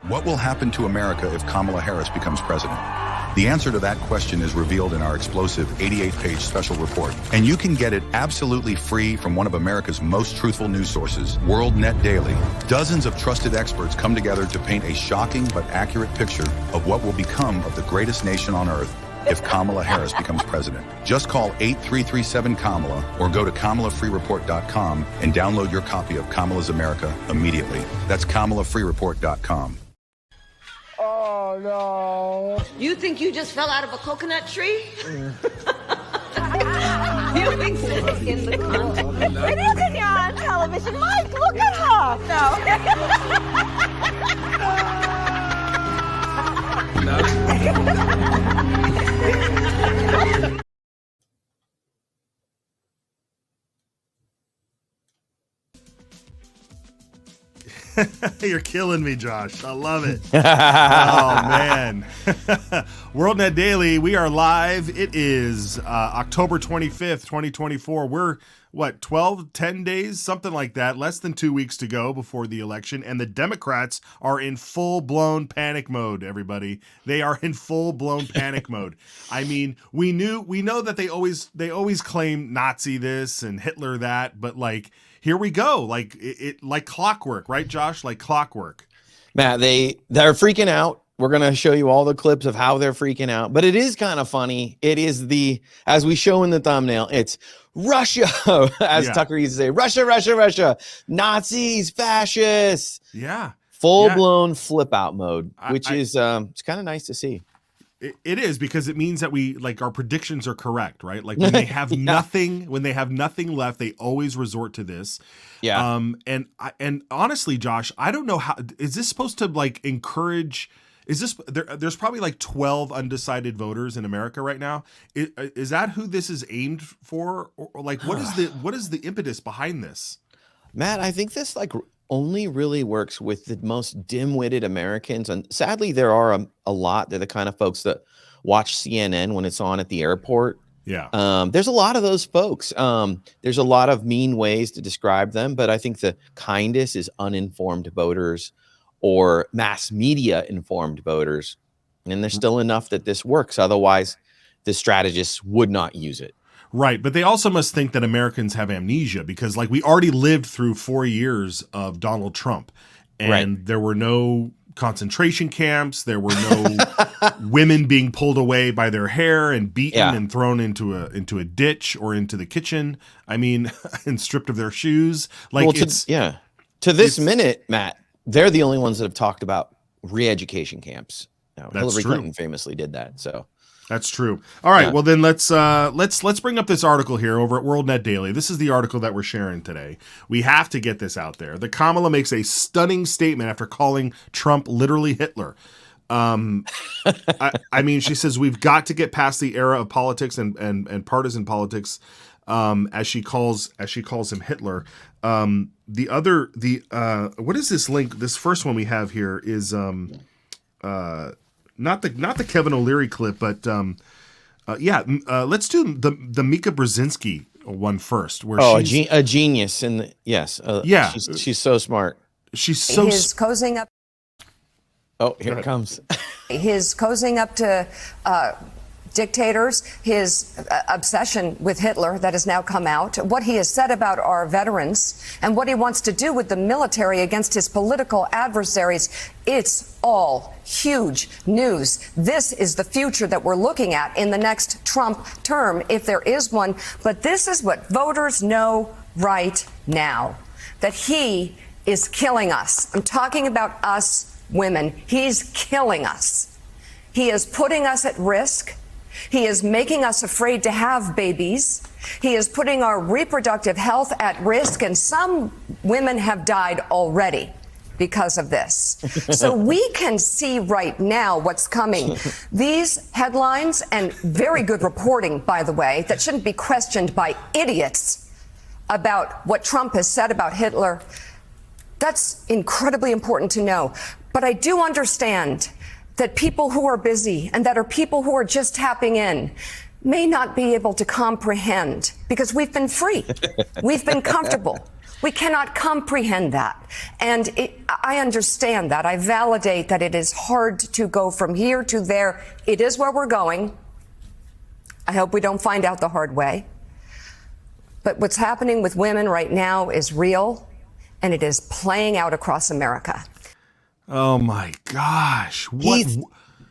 What will happen to America if Kamala Harris becomes president? The answer to that question is revealed in our explosive 88-page special report. And you can get it absolutely free from one of America's most truthful news sources, WorldNetDaily. Dozens of trusted experts come together to paint a shocking but accurate picture of what will become of the greatest nation on earth if Kamala Harris becomes president. Just call 8337-KAMALA or go to KamalaFreeReport.com and download your copy of Kamala's America immediately. That's KamalaFreeReport.com. Oh, no. You think you just fell out of a coconut tree? You think sitting in the content. It isn't you're on television. Mike, look at her. No. You're killing me, Josh. I love it. Oh, man. WorldNetDaily, we are live. It is October 25th, 2024. We're, 10 days? Something like that. Less than 2 weeks to go before the election. And the Democrats are in full-blown panic mode, everybody. They are in full-blown panic mode. I mean, we know that they always claim Nazi this and Hitler that, but here we go. Like clockwork, right, Josh? Like clockwork. Matt, they're freaking out. We're going to show you all the clips of how they're freaking out. But it is kind of funny. It is as we show in the thumbnail, it's Russia, as Tucker used to say, Russia, Russia, Russia, Nazis, fascists. Yeah. Full-blown flip-out mode, which is it's kind of nice to see. It is, because it means that our predictions are correct, right? Like when they have nothing left, they always resort to this. Yeah. And honestly, Josh, I don't know how is this supposed to encourage. Is this there's probably 12 undecided voters in America right now. Is that who this is aimed for? Or what is the impetus behind this? Matt, I think this only really works with the most dim-witted Americans, and sadly there are a lot. They're the kind of folks that watch CNN when it's on at the airport. Yeah. There's a lot of those folks. There's a lot of mean ways to describe them, but I think the kindest is uninformed voters or mass media informed voters, and there's still enough that this works. Otherwise, the strategists would not use it. Right, but they also must think that Americans have amnesia, because we already lived through 4 years of Donald Trump, and there were no concentration camps. There were no women being pulled away by their hair and beaten and thrown into a ditch or into the kitchen. I mean, and stripped of their shoes. To this minute, Matt, they're the only ones that have talked about re-education camps. Now, Hillary Clinton famously did that. So. That's true. All right. Well, then let's bring up this article here over at WorldNetDaily. This is the article that we're sharing today. We have to get this out there. The Kamala makes a stunning statement after calling Trump literally Hitler. I mean, she says we've got to get past the era of politics and partisan politics, as she calls him Hitler. What is this link? This first one we have here is not the Kevin O'Leary clip, but let's do the Mika Brzezinski one first. Where she's a genius, and she's so smart. She's so cozying up. Oh, here it comes. His cozying up to dictators, his obsession with Hitler that has now come out, what he has said about our veterans, and what he wants to do with the military against his political adversaries. It's all huge news. This is the future that we're looking at in the next Trump term, if there is one. But this is what voters know right now, that he is killing us. I'm talking about us women. He's killing us. He is putting us at risk. He is making us afraid to have babies. He is putting our reproductive health at risk, and some women have died already because of this. So we can see right now what's coming. These headlines, and very good reporting, by the way, that shouldn't be questioned by idiots about what Trump has said about Hitler. That's incredibly important to know. But I do understand that people who are busy and that are people who are just tapping in may not be able to comprehend, because we've been free. We've been comfortable. We cannot comprehend that. And I understand that. I validate that it is hard to go from here to there. It is where we're going. I hope we don't find out the hard way. But what's happening with women right now is real, and it is playing out across America. Oh my gosh.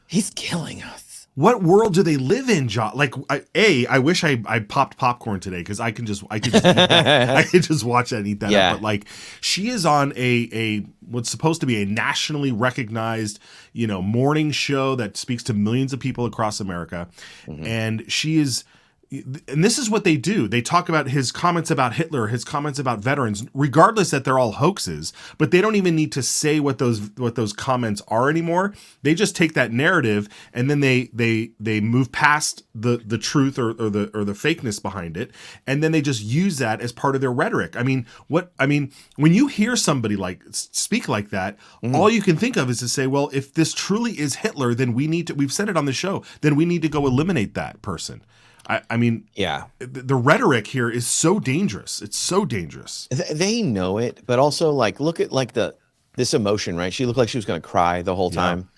He's killing us. What world do they live in, John? Like, I wish I popped popcorn today because I could just eat that. I could just watch that and eat that up. But like, she is on a what's supposed to be a nationally recognized, morning show that speaks to millions of people across America, and she is. And this is what they do. They talk about his comments about Hitler, his comments about veterans, regardless that they're all hoaxes, but they don't even need to say what those comments are anymore. They just take that narrative and then they move past the truth or the fakeness behind it, and then they just use that as part of their rhetoric. When you hear somebody speak like that, all you can think of is to say, well, if this truly is Hitler, then we've said it on the show, then we need to go eliminate that person. The rhetoric here is so dangerous. It's so dangerous. They know it, but also look at this emotion, right? She looked like she was going to cry the whole time.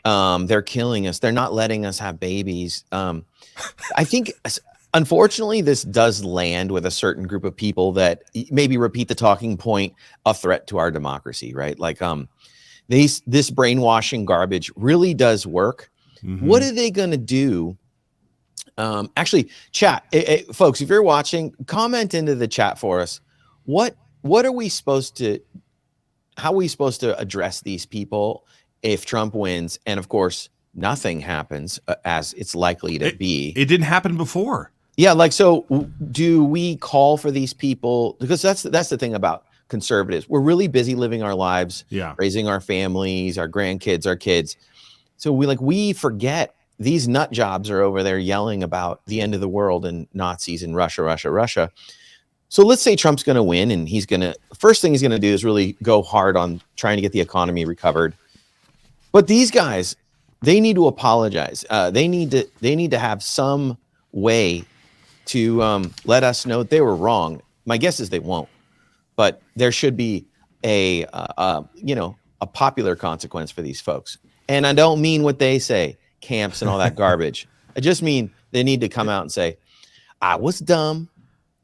They're killing us. They're not letting us have babies. I think, unfortunately, this does land with a certain group of people that maybe repeat the talking point, a threat to our democracy, right? This brainwashing garbage really does work. What are they going to do? Actually, chat, folks, if you're watching, comment into the chat for us. What are we supposed to, how are we supposed to address these people if Trump wins? And of course, nothing happens as it's likely to be. It didn't happen before. Yeah. So do we call for these people? Because that's the thing about conservatives. We're really busy living our lives, raising our families, our grandkids, our kids. So we forget these nut jobs are over there yelling about the end of the world and Nazis and Russia. So let's say Trump's going to win, and first thing he's going to do is really go hard on trying to get the economy recovered. But these guys, they need to apologize. They need to have some way to let us know they were wrong. My guess is they won't, but there should be a popular consequence for these folks. And I don't mean what they say, camps and all that garbage. I just mean they need to come out and say, I was dumb.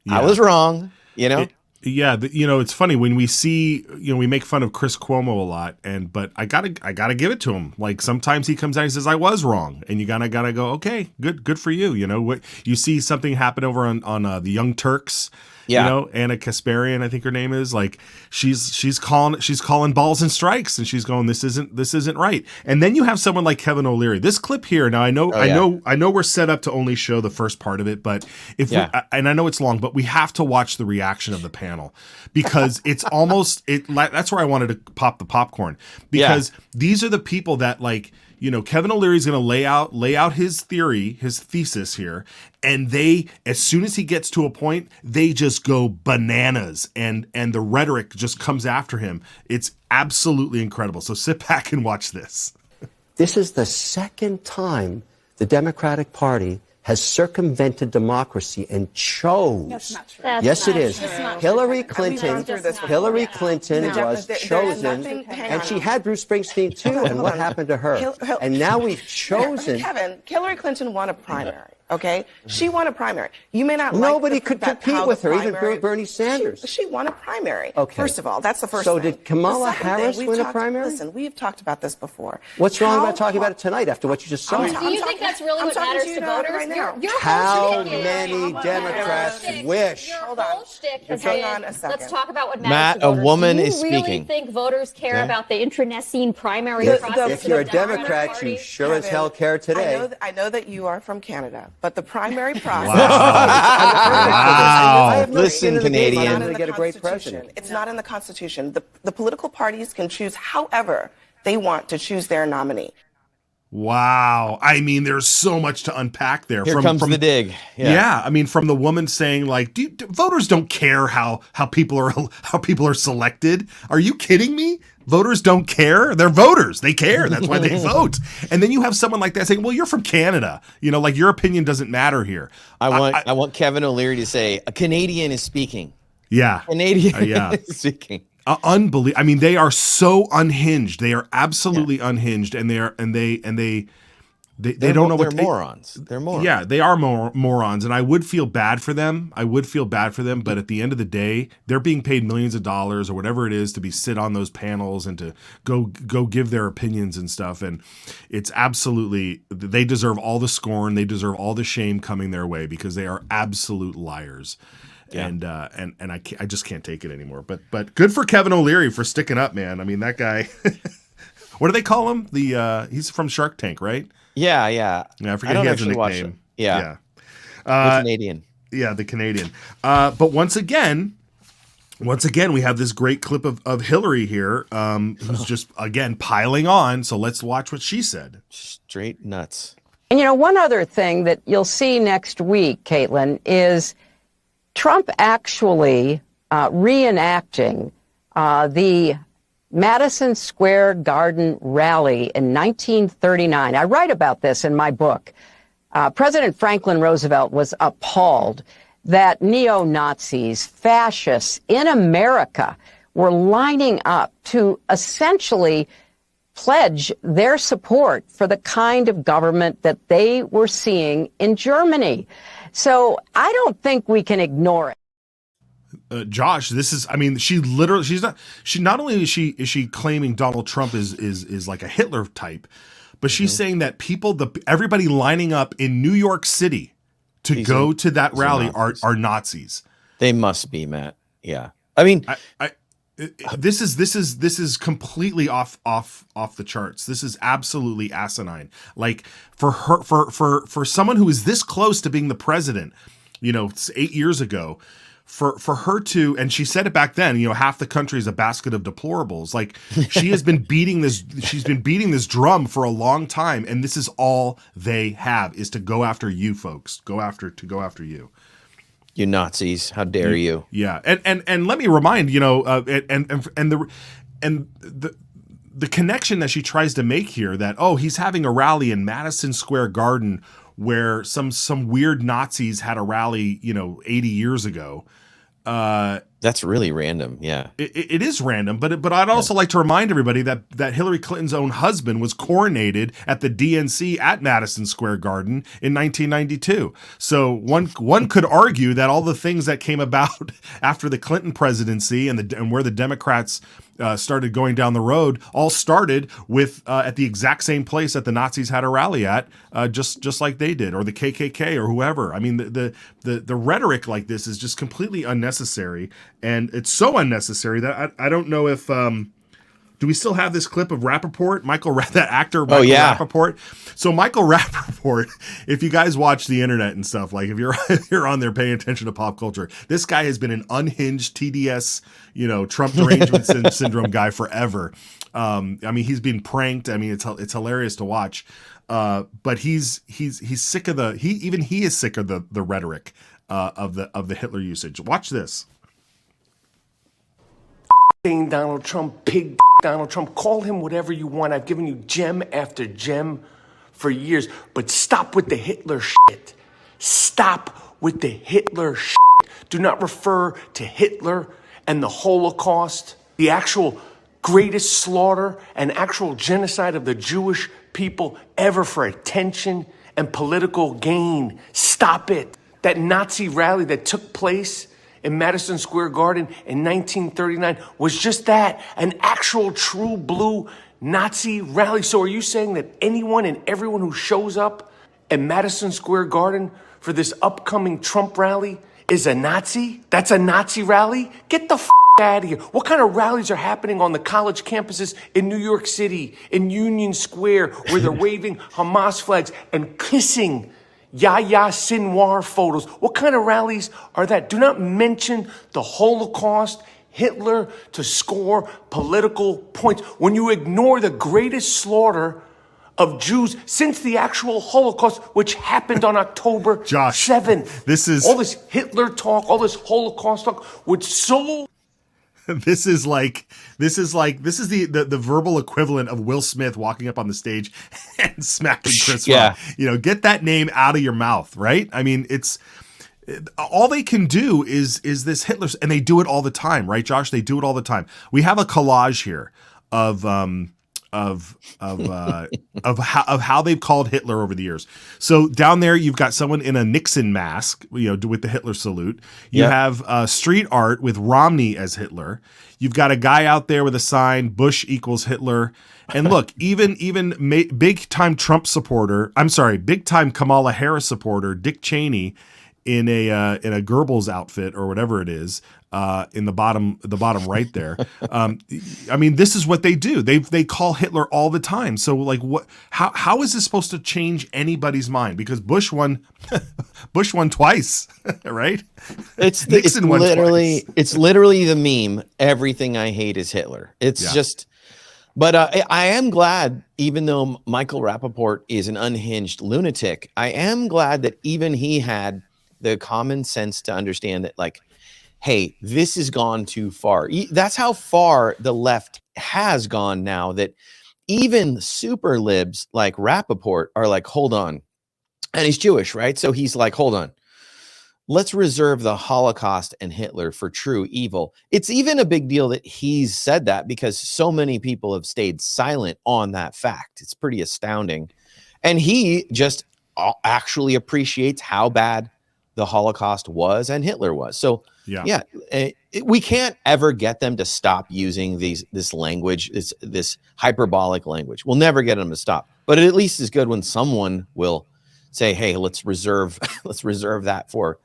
I was wrong. It's funny when we see, we make fun of Chris Cuomo a lot, but I gotta give it to him. Like, sometimes he comes out and says, I was wrong. And you gotta go, okay, good for you. What you see something happen over on the Young Turks. Anna Kasparian, I think her name is, she's calling balls and strikes, and she's going, this isn't right. And then you have someone like Kevin O'Leary. This clip here, now I know we're set up to only show the first part of it, but and I know it's long, but we have to watch the reaction of the panel, because it's almost that's where I wanted to pop the popcorn, because these are the people that Kevin O'Leary's going to lay out his thesis here, and they, as soon as he gets to a point, they just go bananas, and the rhetoric just comes after him. It's absolutely incredible. So sit back and watch this. This is the second time the Democratic Party has circumvented democracy and chose. That's not true. Yes, it is. Hillary Clinton was chosen, and she had Bruce Springsteen too. And what happened to her? And now we've chosen. Kevin, Hillary Clinton won a primary. Okay, she won a primary. You may not. Nobody like could compete with her, even Bernie Sanders. She won a primary. Okay. First of all, that's the first. So thing. Did Kamala Harris win a primary? Listen, we've talked about this before. What's wrong about talking about it tonight after what you just saw? Do you think that's really what matters to voters? Right now. How many Democrats wish? Hold on. Hang on a second. Let's talk about what matters Matt, to voters. a woman is speaking. Do you speaking. really think voters care about the internecine primary process? If you're a Democrat, you sure as hell care today. I know that you are from Canada, but the primary process. Wow. Listen, Canadian. They get a great president. It's not in the Constitution. The political parties can choose however they want to choose their nominee. Wow. There's so much to unpack there. Here comes the dig. From the woman saying, voters don't care how people are selected. Are you kidding me? Voters don't care. They're voters. They care. That's why they vote. And then you have someone like that saying, well, you're from Canada. Your opinion doesn't matter here. I want Kevin O'Leary to say, a Canadian is speaking. Yeah. Canadian Yeah. speaking. Unbelievable. I mean, they are so unhinged. They are absolutely unhinged, and they don't know what they're morons. They're morons. Yeah, they are morons, and I would feel bad for them. But at the end of the day, they're being paid millions of dollars or whatever it is to sit on those panels and to go give their opinions and stuff. And it's absolutely, they deserve all the scorn. They deserve all the shame coming their way because they are absolute liars. Yeah. And I just can't take it anymore. But good for Kevin O'Leary for sticking up, man. I mean, that guy. What do they call him? He's from Shark Tank, right? Yeah. I forget he has a nickname. Yeah. The Canadian. Yeah, the Canadian. But once again, we have this great clip of Hillary here, who's just again piling on. So let's watch what she said. Straight nuts. And one other thing that you'll see next week, Caitlin, is Trump actually reenacting the Madison Square Garden rally in 1939. I write about this in my book. President Franklin Roosevelt was appalled that neo-Nazis, fascists in America were lining up to essentially pledge their support for the kind of government that they were seeing in Germany. So I don't think we can ignore it. Josh, this is, I mean, not only is she claiming Donald Trump is like a Hitler type, but she's saying that everybody lining up in New York City to go to that rally are Nazis. They must be, Matt. Yeah. I mean, this is completely off the charts. This is absolutely asinine. Like for someone who is this close to being the president, 8 years ago, for her to, and she said it back then, half the country is a basket of deplorables. Like she has been beating this drum for a long time, and this is all they have is to go after you folks, go after you. You Nazis! How dare you? Yeah, and let me remind the connection that she tries to make here that he's having a rally in Madison Square Garden where some weird Nazis had a rally 80 years ago. That's really random. Yeah, it is random, but I'd also like to remind everybody that Hillary Clinton's own husband was coronated at the DNC at Madison Square Garden in 1992. So one could argue that all the things that came about after the Clinton presidency and where the Democrats started going down the road all started with at the exact same place that the Nazis had a rally at, just like they did, or the KKK or whoever. I mean, the rhetoric like this is just completely unnecessary. And it's so unnecessary that I don't know if do we still have this clip of Rappaport, that actor Michael Rappaport? So Michael Rappaport, if you guys watch the internet and stuff, like if you're on there paying attention to pop culture, this guy has been an unhinged TDS, Trump derangement syndrome guy forever. I mean, he's been pranked. I mean, it's hilarious to watch. But he's sick of he is sick of the rhetoric of the Hitler usage. Watch this. Donald Trump, pig Donald Trump, call him whatever you want. I've given you gem after gem for years, but stop with the Hitler shit. Stop with the Hitler shit. Do not refer to Hitler and the Holocaust, the actual greatest slaughter and actual genocide of the Jewish people ever for attention and political gain. Stop it. That Nazi rally that took place in Madison Square Garden in 1939 was just that, an actual true blue Nazi rally. So are you saying that anyone and everyone who shows up at Madison Square Garden for this upcoming Trump rally is a Nazi? That's a Nazi rally? Get the out of here. What kind of rallies are happening on the college campuses in New York City, in Union Square, where they're waving Hamas flags and kissing Yahya Sinwar photos? What kind of rallies are that? Do not mention the Holocaust, Hitler, to score political points when you ignore the greatest slaughter of Jews since the actual Holocaust, which happened on October 7th. This is all this Hitler talk, all this Holocaust talk, which so. This is the verbal equivalent of Will Smith walking up on the stage and smacking Chris Rock. Get that name out of your mouth, right? I mean, it's all they can do is this Hitler, and they do it all the time, right, Josh? They do it all the time. We have a collage here of how they've called Hitler over the years. So down there, you've got someone in a Nixon mask, with the Hitler salute. You have street art with Romney as Hitler. You've got a guy out there with a sign, Bush equals Hitler. And look, even big time Trump supporter, big time Kamala Harris supporter, Dick Cheney, in a Goebbels outfit or whatever it is, in the bottom right there. This is what they do. They call Hitler all the time. So like, what? How is this supposed to change anybody's mind? Because Bush won twice, right? It's Nixon won literally twice. It's literally the meme. Everything I hate is Hitler. It's just. But I am glad, even though Michael Rappaport is an unhinged lunatic, I am glad that even he had the common sense to understand that, like, hey, this has gone too far. That's how far the left has gone now, that even super libs like Rappaport are like, hold on. And he's Jewish, right? So he's like, hold on. Let's reserve the Holocaust and Hitler for true evil. It's even a big deal that he's said that, because so many people have stayed silent on that fact. It's pretty astounding. And he just actually appreciates how bad the Holocaust was and Hitler was. So we can't ever get them to stop using this language, this hyperbolic language. We'll never get them to stop. But it at least is good when someone will say, hey, let's reserve that for,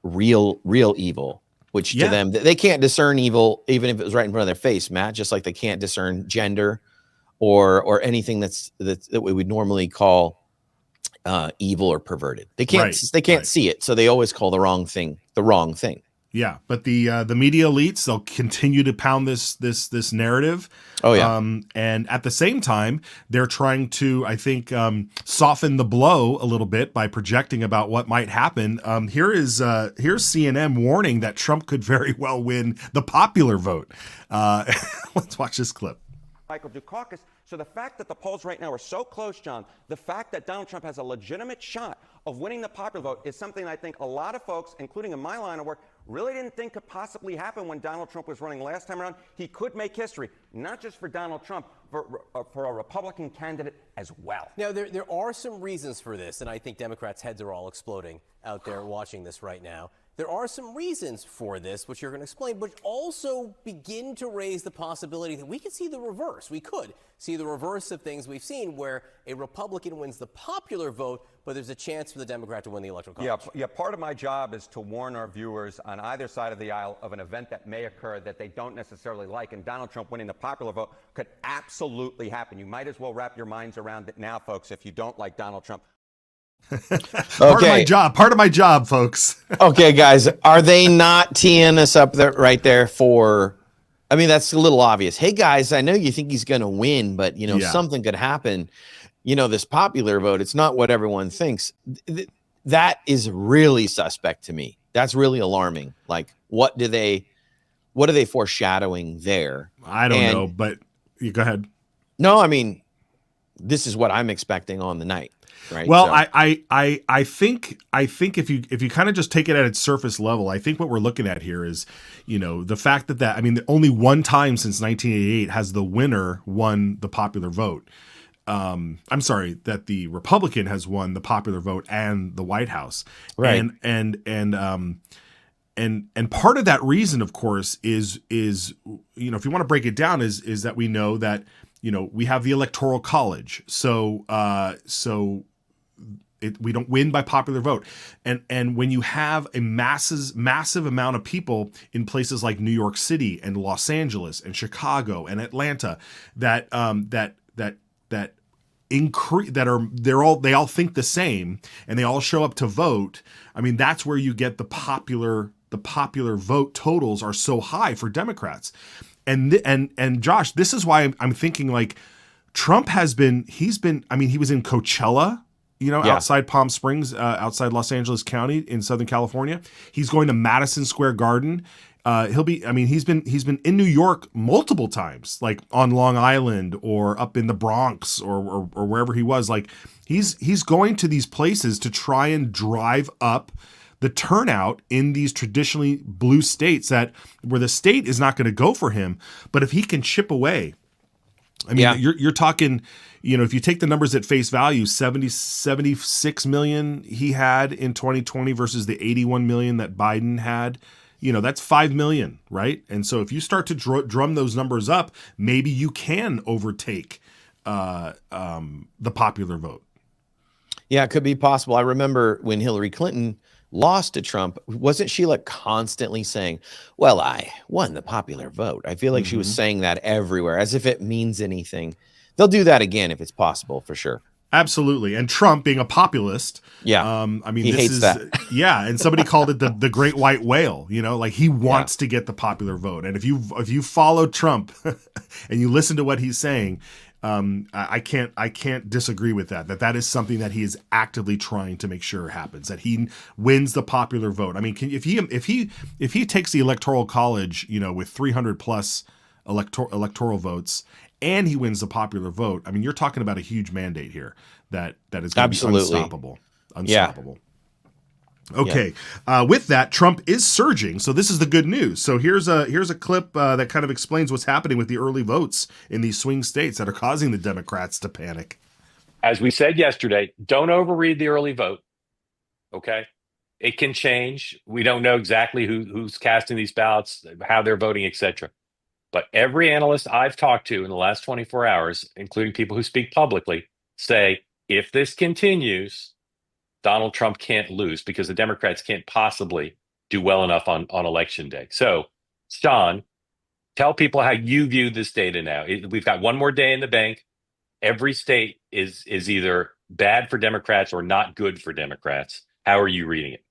real evil, which to them, they can't discern evil, even if it was right in front of their face, Matt, just like they can't discern gender or anything that we would normally call evil or perverted. They can't see it, so they always call the wrong thing the wrong thing. Yeah, but the media elites, they'll continue to pound this narrative. Oh yeah, and at the same time, they're trying to, I think, soften the blow a little bit by projecting about what might happen. Here's CNN warning that Trump could very well win the popular vote. Let's watch this clip. Michael Dukakis. So the fact that the polls right now are so close, John, the fact that Donald Trump has a legitimate shot of winning the popular vote is something I think a lot of folks, including in my line of work, really didn't think could possibly happen when Donald Trump was running last time around. He could make history, not just for Donald Trump, for a Republican candidate as well. Now, there are some reasons for this, and I think Democrats' heads are all exploding out there watching this right now. There are some reasons for this, which you're going to explain, but also begin to raise the possibility that we could see the reverse. We could see the reverse of things we've seen, where a Republican wins the popular vote, but there's a chance for the Democrat to win the Electoral College. Yeah, part of my job is to warn our viewers on either side of the aisle of an event that may occur that they don't necessarily like, and Donald Trump winning the popular vote could absolutely happen. You might as well wrap your minds around it now, folks, if you don't like Donald Trump. Part of my job, folks. Okay, guys, are they not teeing us up there right there for, I mean, that's a little obvious. Hey guys, I know you think he's going to win, but something could happen. This popular vote, it's not what everyone thinks. That is really suspect to me. That's really alarming. Like, what are they foreshadowing there? I don't know, but you go ahead. No, I mean, this is what I'm expecting on the night. Right. Well, so. I think if you kind of just take it at its surface level, I think what we're looking at here is, the fact that only one time since 1988 has the winner won the popular vote. I'm sorry, that the Republican has won the popular vote and the White House. Right. And part of that reason, of course, is if you want to break it down, is that we know that we have the Electoral College. So we don't win by popular vote. And when you have a massive amount of people in places like New York City and Los Angeles and Chicago and Atlanta they all think the same and they all show up to vote. I mean, that's where you get the popular vote totals are so high for Democrats. And Josh, this is why I'm thinking, like, Trump he was in Coachella, outside Palm Springs, outside Los Angeles County in Southern California. He's going to Madison Square Garden. He's been in New York multiple times, like on Long Island or up in the Bronx or wherever he was. Like, he's going to these places to try and drive up the turnout in these traditionally blue states where the state is not going to go for him, but if he can chip away, I mean, you're talking, if you take the numbers at face value, 76 million he had in 2020 versus the 81 million that Biden had, that's 5 million, right? And so if you start to drum those numbers up, maybe you can overtake the popular vote. Yeah, it could be possible. I remember when Hillary Clinton lost to Trump, wasn't she like constantly saying, well, I won the popular vote? I feel like she was saying that everywhere as if it means anything. They'll do that again if it's possible, for sure. Absolutely. And Trump being a populist. Yeah. I mean, he hates that. Yeah. And somebody called it the great white whale, like he wants to get the popular vote. And if you follow Trump and you listen to what he's saying, I can't disagree with that is something that he is actively trying to make sure happens, that he wins the popular vote. I mean, if he takes the Electoral College, with 300 plus electoral votes, and he wins the popular vote, I mean, you're talking about a huge mandate here that is going to be unstoppable. Unstoppable. Yeah. Okay. With that, Trump is surging. So this is the good news. So here's a clip that kind of explains what's happening with the early votes in these swing states that are causing the Democrats to panic. As we said yesterday, don't overread the early vote. Okay. It can change. We don't know exactly who's casting these ballots, how they're voting, etc. But every analyst I've talked to in the last 24 hours, including people who speak publicly, say if this continues, Donald Trump can't lose because the Democrats can't possibly do well enough on election day. So, Sean, tell people how you view this data now. We've got one more day in the bank. Every state is either bad for Democrats or not good for Democrats. How are you reading it?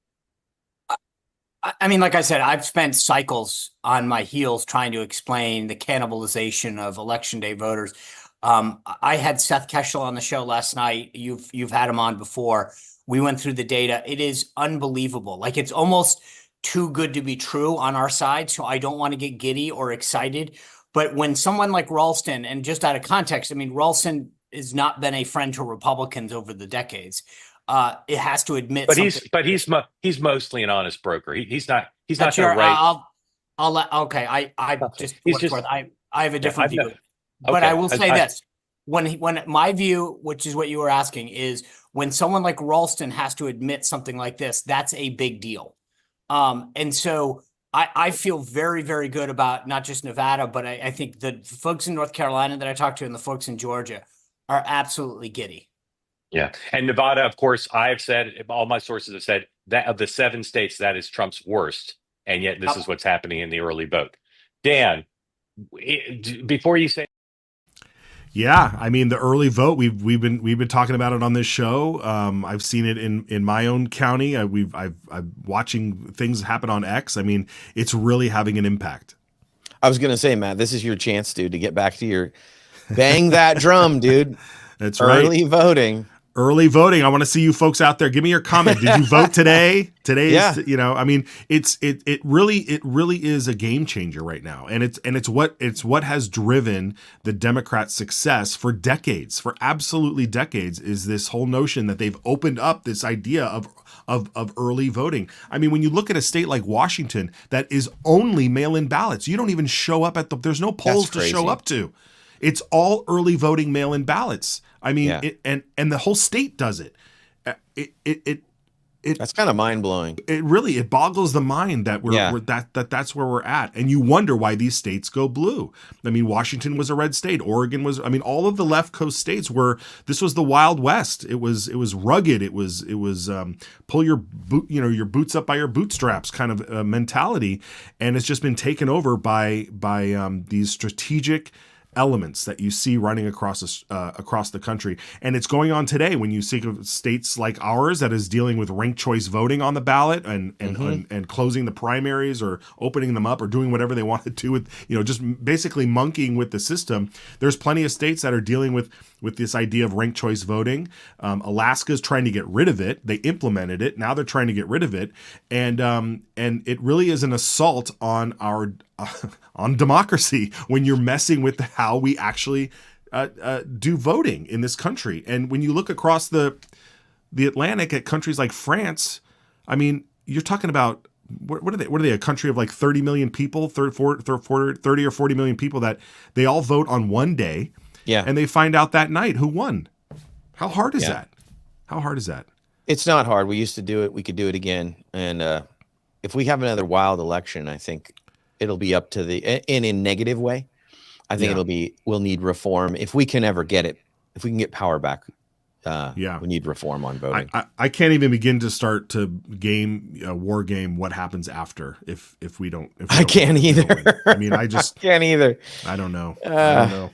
I mean, like I said, I've spent cycles on my heels trying to explain the cannibalization of election day voters. I had Seth Keshel on the show last night. You've had him on before. We went through the data. It is unbelievable. Like, it's almost too good to be true on our side. So I don't want to get giddy or excited. But when someone like Ralston, and just out of context, I mean, Ralston has not been a friend to Republicans over the decades. It has to admit, but he's mostly an honest broker. He's not going to write. I have a different view. But I will say this: when my view, which is what you were asking, is when someone like Ralston has to admit something like this, that's a big deal. And so I feel very, very good about not just Nevada, but I think the folks in North Carolina that I talked to and the folks in Georgia are absolutely giddy. Yeah. And Nevada, of course, I've said, all my sources have said that of the 7 states, that is Trump's worst. And yet this is what's happening in the early vote. Dan, before you say. Yeah, I mean, the early vote, we've been talking about it on this show. I've seen it in my own county. I'm watching things happen on X. I mean, it's really having an impact. I was going to say, Matt, this is your chance, dude, to get back to your bang that drum, dude. That's right. Early voting. Early voting. I want to see you folks out there. Give me your comment. Did you vote today? Today is, I mean, it really is a game changer right now. And it's what has driven the Democrats' success for decades, for absolutely decades, is this whole notion that they've opened up this idea of early voting. I mean, when you look at a state like Washington that is only mail-in ballots, you don't even show up there's no polls to show up to. It's all early voting mail-in ballots. I mean, and the whole state does it. That's kind of mind blowing. It boggles the mind that that's where we're at, and you wonder why these states go blue. I mean, Washington was a red state. Oregon was. I mean, all of the left coast states were. This was the Wild West. It was rugged. It was pull your boots up by your bootstraps kind of mentality, and it's just been taken over by these strategic elements that you see running across the country. And it's going on today when you see states like ours that is dealing with ranked choice voting on the ballot and closing the primaries or opening them up or doing whatever they want to do with, just basically monkeying with the system. There's plenty of states that are dealing with this idea of ranked choice voting. Alaska's trying to get rid of it. They implemented it. Now they're trying to get rid of it. And it really is an assault on our on democracy when you're messing with how we actually do voting in this country. And when you look across the Atlantic at countries like France, I mean, you're talking about what are they? What are they? A country of like 30 million people, 30 or 40 million people that they all vote on one day. Yeah. And they find out that night who won. How hard is that? How hard is that? It's not hard. We used to do it. We could do it again. And if we have another wild election, I think it'll be up to in a negative way. I think we'll need reform. If we can ever get it, if we can get power back, we need reform on voting. I can't even begin to start to war game what happens after if we don't. I can't either. I mean, I just can't either. I don't know. I don't know.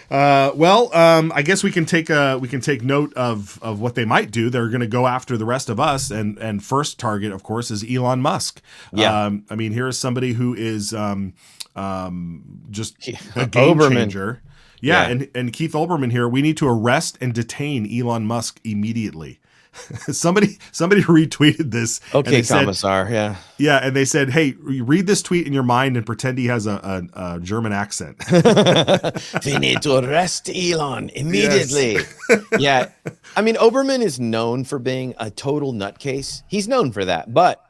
I guess we can take note of what they might do. They're going to go after the rest of us, and first target, of course, is Elon Musk. Yeah. I mean, here is somebody who is just a game changer. Yeah, and Keith Olbermann here. We need to arrest and detain Elon Musk immediately. Somebody retweeted this. Okay, Commissar. Yeah, and they said, "Hey, read this tweet in your mind and pretend he has a German accent." We need to arrest Elon immediately. Yeah, I mean, Olbermann is known for being a total nutcase. He's known for that, but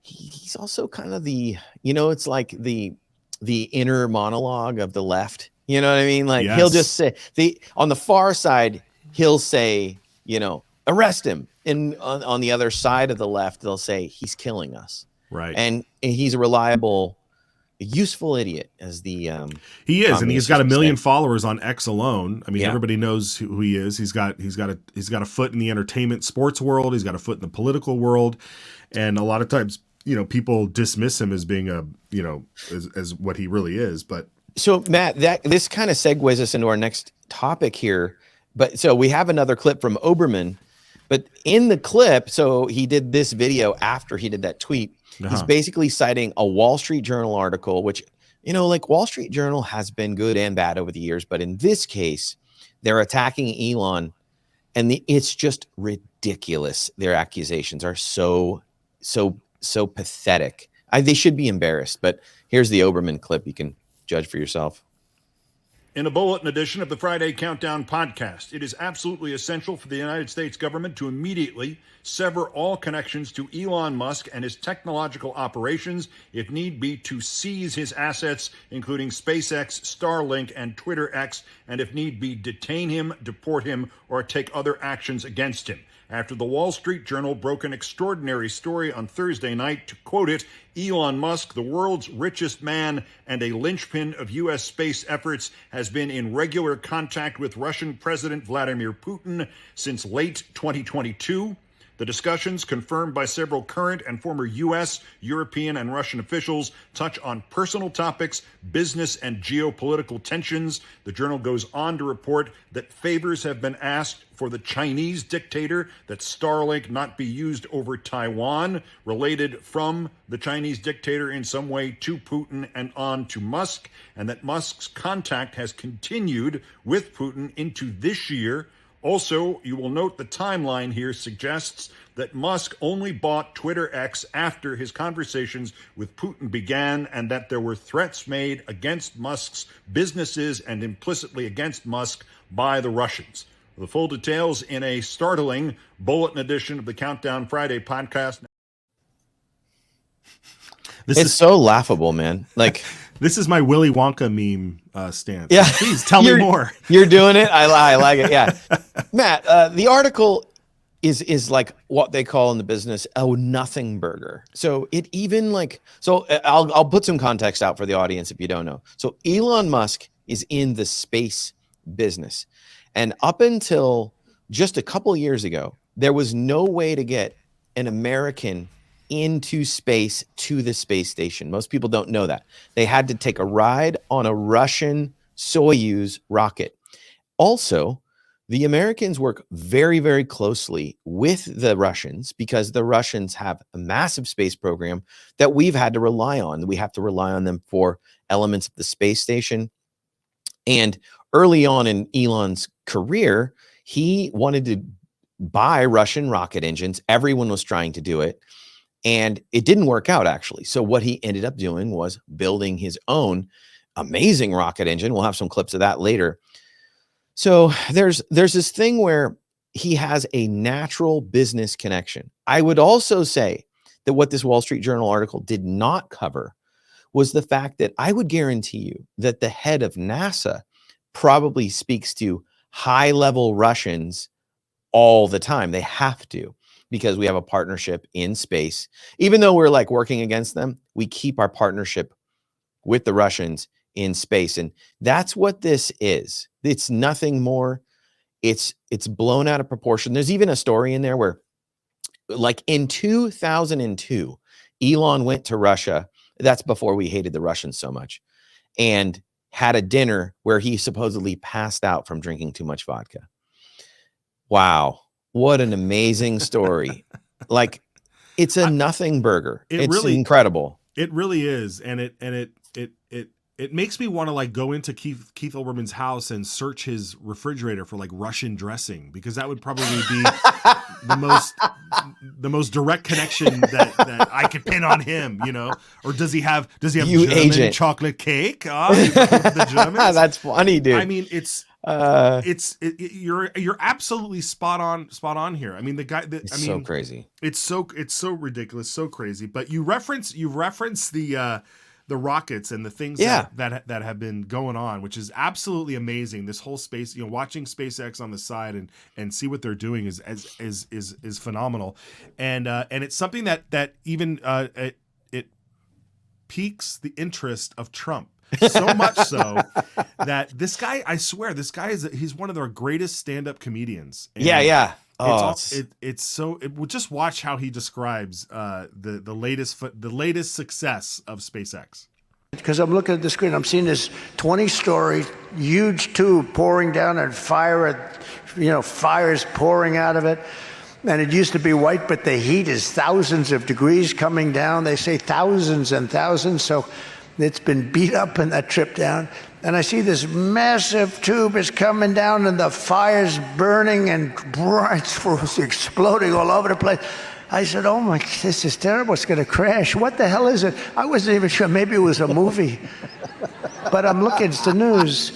he's also kind of it's like the inner monologue of the left. You know what I mean? Like he'll just say on the far side, he'll say, arrest him. And on the other side of the left, they'll say he's killing us. Right. And he's a reliable, useful idiot as the he is, and he's got 1 million followers on X alone. I mean, everybody knows who he is. He's got a foot in the entertainment sports world. He's got a foot in the political world. And a lot of times, people dismiss him as being as what he really is, but so Matt, this kind of segues us into our next topic here. But so we have another clip from Olbermann, but in the clip, so he did this video after he did that tweet. He's basically citing a Wall Street Journal article, which, like Wall Street Journal has been good and bad over the years. But in this case, they're attacking Elon, and it's just ridiculous. Their accusations are so pathetic. They should be embarrassed. But here's the Olbermann clip. You can judge for yourself. In a bulletin edition of the Friday Countdown podcast, it is absolutely essential for the United States government to immediately sever all connections to Elon Musk and his technological operations, if need be, to seize his assets, including SpaceX, Starlink, and Twitter X, and if need be, detain him, deport him, or take other actions against him. After the Wall Street Journal broke an extraordinary story on Thursday night, to quote it, Elon Musk, the world's richest man and a linchpin of U.S. space efforts, has been in regular contact with Russian President Vladimir Putin since late 2022. The discussions, confirmed by several current and former U.S., European, and Russian officials, touch on personal topics, business, and geopolitical tensions. The journal goes on to report that favors have been asked for the Chinese dictator that Starlink not be used over Taiwan, related from the Chinese dictator in some way to Putin and on to Musk, and that Musk's contact has continued with Putin into this year. Also, you will note the timeline here suggests that Musk only bought Twitter X after his conversations with Putin began, and that there were threats made against Musk's businesses and implicitly against Musk by the Russians. The full details in a startling bulletin edition of the Countdown Friday podcast. It's so laughable, man. Like this is my Willy Wonka meme stance. Yeah, please tell me more. You're doing it. I like it. Yeah, Matt. The article is like what they call in the business a nothing burger. So I'll put some context out for the audience if you don't know. So Elon Musk is in the space business, and up until just a couple years ago, there was no way to get an American into space to the space station. Most people don't know that. They had to take a ride on a Russian Soyuz rocket. Also, the Americans work very, very closely with the Russians because the Russians have a massive space program that we've had to rely on. We have to rely on them for elements of the space station. And early on in Elon's career, he wanted to buy Russian rocket engines. Everyone was trying to do it. And it didn't work out, actually. So what he ended up doing was building his own amazing rocket engine. We'll have some clips of that later. So there's this thing where he has a natural business connection. I would also say that what this Wall Street Journal article did not cover was the fact that I would guarantee you that the head of NASA probably speaks to high-level Russians all the time. They have to, because we have a partnership in space. Even though we're like working against them, we keep our partnership with the Russians in space. And that's what this is. It's nothing more. It's blown out of proportion. There's even a story in there where, like in 2002, Elon went to Russia. That's before we hated the Russians so much, and had a dinner where he supposedly passed out from drinking too much vodka. Wow. What an amazing story. Like, it's a nothing burger. It's really incredible. It really is. And it makes me want to like go into Keith Olbermann's house and search his refrigerator for like Russian dressing, because that would probably be the most direct connection that I could pin on him, you know? Or does he have You German agent. chocolate cake? The Germans? That's funny, dude. I mean, you're absolutely spot on here. I mean, the guy It's so crazy. It's so ridiculous, so crazy. But you reference the rockets and the things that have been going on, which is absolutely amazing. This whole space, you know, watching SpaceX on the side and see what they're doing is phenomenal, and it's something that even it piques the interest of Trump. So much so that this guy, I swear, he's one of their greatest stand-up comedians. And yeah. Just watch how he describes the latest success of SpaceX. Because I'm looking at the screen, I'm seeing this 20-story huge tube pouring down and fire's pouring out of it. And it used to be white, but the heat is thousands of degrees coming down. They say thousands and thousands. So it's been beat up in that trip down. And I see this massive tube is coming down and the fire's burning and it's exploding all over the place. I said, oh my, this is terrible. It's going to crash. What the hell is it? I wasn't even sure. Maybe it was a movie. But I'm looking, it's the news.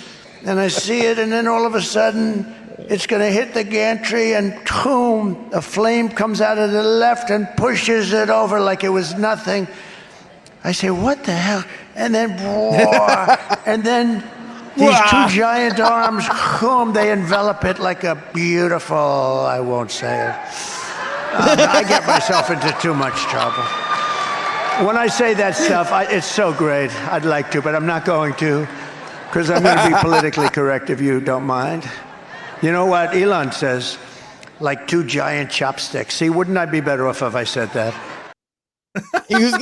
And I see it, and then all of a sudden, it's going to hit the gantry, and boom, a flame comes out of the left and pushes it over like it was nothing. I say, what the hell? And then, and then these two giant arms, boom, they envelop it like a beautiful, I won't say it. I get myself into too much trouble. When I say that stuff, it's so great. I'd like to, but I'm not going to, because I'm going to be politically correct if you don't mind. You know what Elon says? Like two giant chopsticks. See, wouldn't I be better off if I said that? He was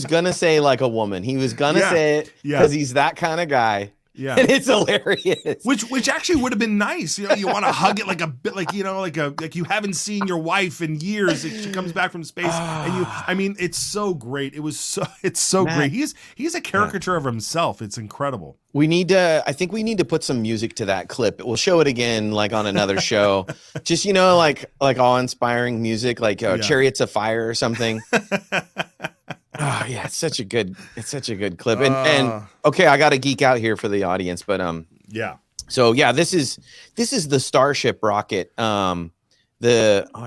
gonna say like a woman. He was gonna say it because he's that kind of guy. Yeah, and it's hilarious. Which actually would have been nice. You know, you want to hug it like a bit, like, you know, like you haven't seen your wife in years. She comes back from space, and I mean, it's so great. It's so great. He's a caricature of himself. It's incredible. I think we need to put some music to that clip. We'll show it again, like on another show. Just, you know, like awe-inspiring music, like Chariots of Fire or something. Oh yeah, it's such a good clip. And okay, I got to geek out here for the audience, but yeah. So yeah, this is the Starship rocket. I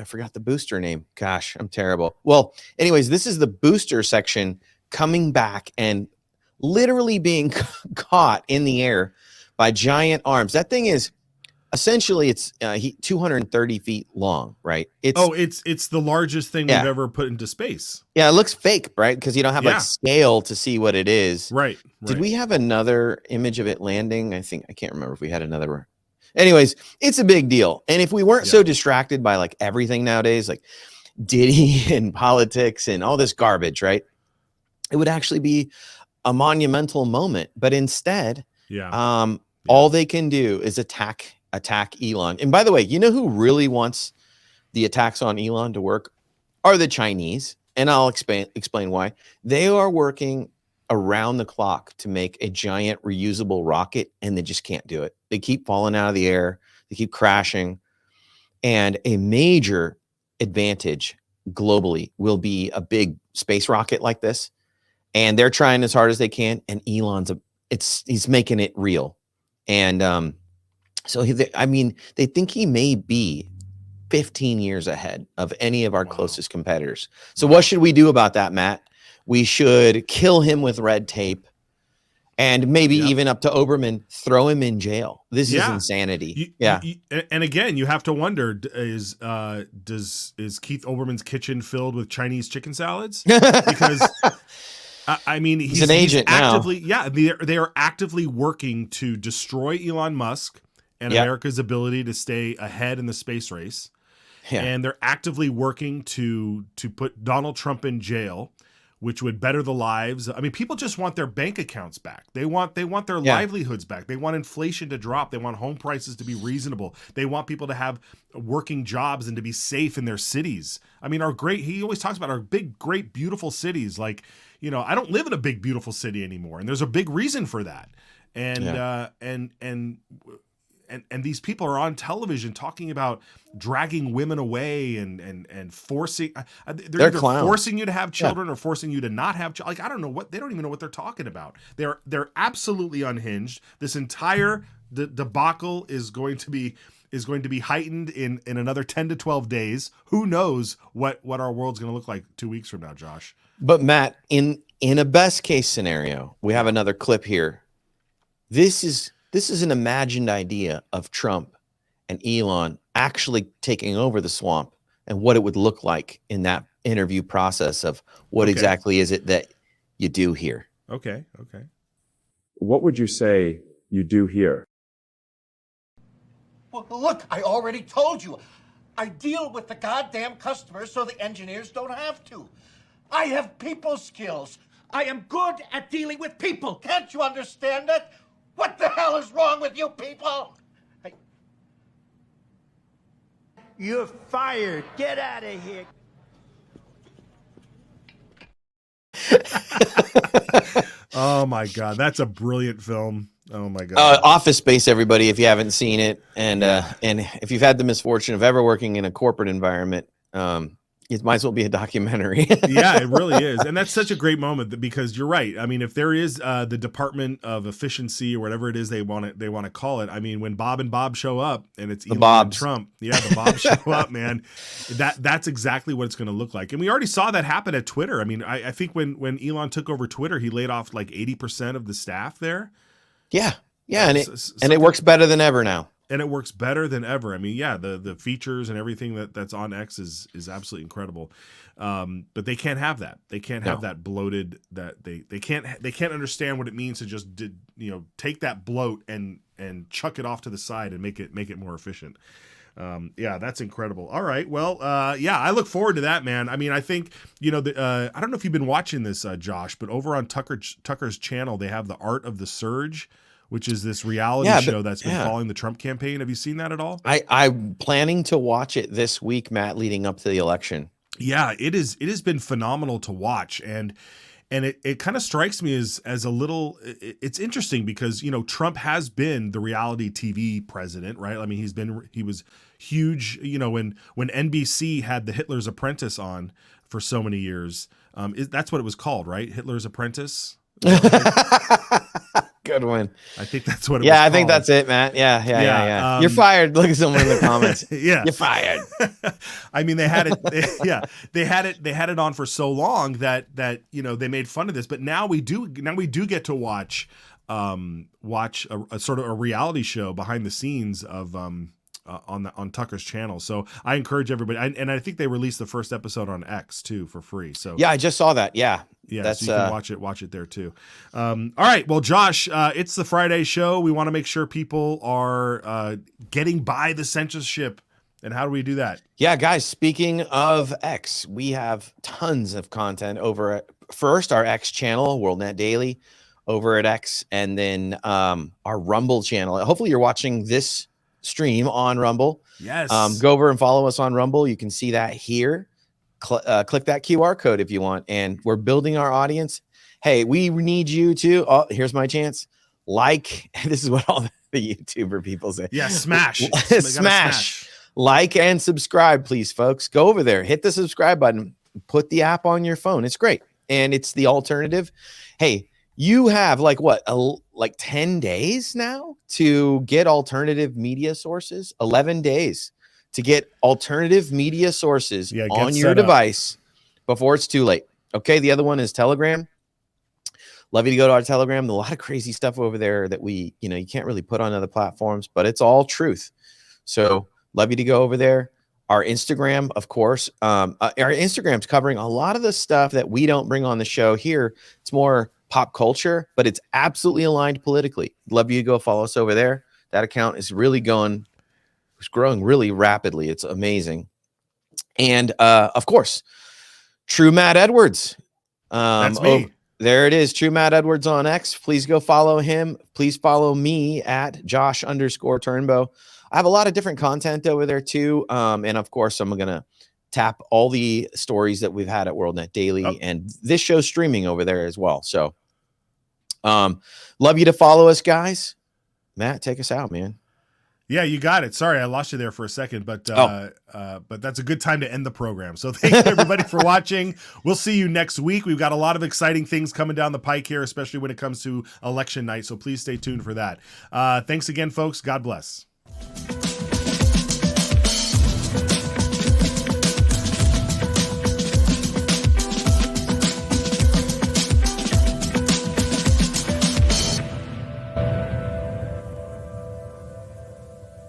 forgot the booster name. Gosh, I'm terrible. Well, anyways, this is the booster section coming back and literally being caught in the air by giant arms. That thing is essentially 230 feet long, right? It's the largest thing we've ever put into space. Yeah, it looks fake, right? Because you don't have like scale to see what it is. Right. Did we have another image of it landing? I can't remember if we had another. Anyways, it's a big deal. And if we weren't so distracted by like everything nowadays, like Diddy and politics and all this garbage, right? It would actually be a monumental moment. But instead, all they can do is attack Elon. And by the way, you know who really wants the attacks on Elon to work are the Chinese. And I'll explain why. They are working around the clock to make a giant reusable rocket, and they just can't do it. They keep falling out of the air. They keep crashing. And a major advantage globally will be a big space rocket like this. And they're trying as hard as they can. And Elon's he's making it real. And so they think he may be 15 years ahead of any of our closest competitors. So what should we do about that, Matt? We should kill him with red tape, and maybe even up to Oberman, throw him in jail. This is insanity. And again, you have to wonder: is Keith Olbermann's kitchen filled with Chinese chicken salads? Because I mean, he's an agent actively, now. They are actively working to destroy Elon Musk and America's ability to stay ahead in the space race. Yeah. And they're actively working to put Donald Trump in jail, which would better the lives. I mean, people just want their bank accounts back. They want their livelihoods back. They want inflation to drop. They want home prices to be reasonable. They want people to have working jobs and to be safe in their cities. I mean, he always talks about our big, great, beautiful cities. Like, you know, I don't live in a big, beautiful city anymore. And there's a big reason for that. And these people are on television talking about dragging women away and forcing. They're either clowns. Forcing you to have children or forcing you to not have children. Like, I don't know what they don't even know what they're talking about. They're absolutely unhinged. This entire debacle is going to be heightened in another 10 to 12 days. Who knows what our world's going to look like 2 weeks from now, Josh? But Matt, in a best case scenario, we have another clip here. This is an imagined idea of Trump and Elon actually taking over the swamp and what it would look like in that interview process of what exactly is it that you do here. Okay. What would you say you do here? Well, look, I already told you. I deal with the goddamn customers so the engineers don't have to. I have people skills. I am good at dealing with people. Can't you understand that? What the hell is wrong with you people? You're fired. Get out of here. Oh my God, that's a brilliant film. Oh my God. Office Space, everybody, if you haven't seen it, and if you've had the misfortune of ever working in a corporate environment, it might as well be a documentary. Yeah, it really is. And that's such a great moment because you're right. I mean, if there is the Department of Efficiency or whatever it is they want to call it. I mean, when Bob and Bob show up and it's Elon and Trump, the Bobs show up, man. That's exactly what it's going to look like. And we already saw that happen at Twitter. I mean, I think when Elon took over Twitter, he laid off like 80% of the staff there. Yeah. And it works better than ever now. And it works better than ever. I mean, the features and everything that's on X is absolutely incredible. But they can't have that. They can't have that bloated. That they can't understand what it means to just take that bloat and chuck it off to the side and make it more efficient. That's incredible. All right, well, I look forward to that, man. I mean, I think I don't know if you've been watching this, Josh, but over on Tucker's channel, they have the Art of the Surge, which is this reality show that's been following the Trump campaign. Have you seen that at all? I'm planning to watch it this week, Matt, leading up to the election. Yeah, it has been phenomenal to watch. And it kind of strikes me as a little, it's interesting because, Trump has been the reality TV president, right? I mean, he was huge, when NBC had the Hitler's Apprentice on for so many years. That's what it was called, right? Hitler's Apprentice. Good one. I think that's what it was I called. think that's it, Matt. Yeah. You're fired. Look at someone in the comments. Yeah. You're fired. I mean, they had it on for so long that they made fun of this, but now we do get to watch a sort of a reality show behind the scenes of on Tucker's channel. So I encourage everybody, and I think they released the first episode on X too for free. So I just saw that. Yeah, that's so you can watch it there too. All right, well, Josh, it's the Friday show. We want to make sure people are getting by the censorship. And how do we do that? Yeah, guys, speaking of X, we have tons of content over at first our X channel, WorldNetDaily, over at X, and then our Rumble channel. Hopefully you're watching this stream on Rumble. Yes. Go over and follow us on Rumble. You can see that here. Click that QR code if you want. And we're building our audience. Hey, we need you to, here's my chance. This is what all the YouTuber people say. Yeah, smash. Smash. Like and subscribe, please, folks. Go over there. Hit the subscribe button. Put the app on your phone. It's great. And it's the alternative. Hey, you have like 10 days now to get alternative media sources. 11 days to get alternative media sources get on your set up. device before it's too late. Okay, the other one is Telegram. Love you to go to our Telegram. There's a lot of crazy stuff over there that we, you can't really put on other platforms, but it's all truth. So love you to go over there. Our Instagram, of course. Our Instagram's covering a lot of the stuff that we don't bring on the show here. It's more pop culture, but it's absolutely aligned politically. Love you to go follow us over there. That account is really growing really rapidly. It's amazing. And of course, True Matt Edwards. That's me. There it is. True Matt Edwards on X. Please go follow him. Please follow me at Josh_Turnbow. I have a lot of different content over there too. And of course, I'm going to tap all the stories that we've had at WorldNetDaily and this show's streaming over there as well. So love you to follow us, guys. Matt, take us out, man. Yeah, you got it. Sorry, I lost you there for a second, but that's a good time to end the program. So thank you everybody for watching. We'll see you next week. We've got a lot of exciting things coming down the pike here, especially when it comes to election night. So please stay tuned for that. Thanks again, folks. God bless.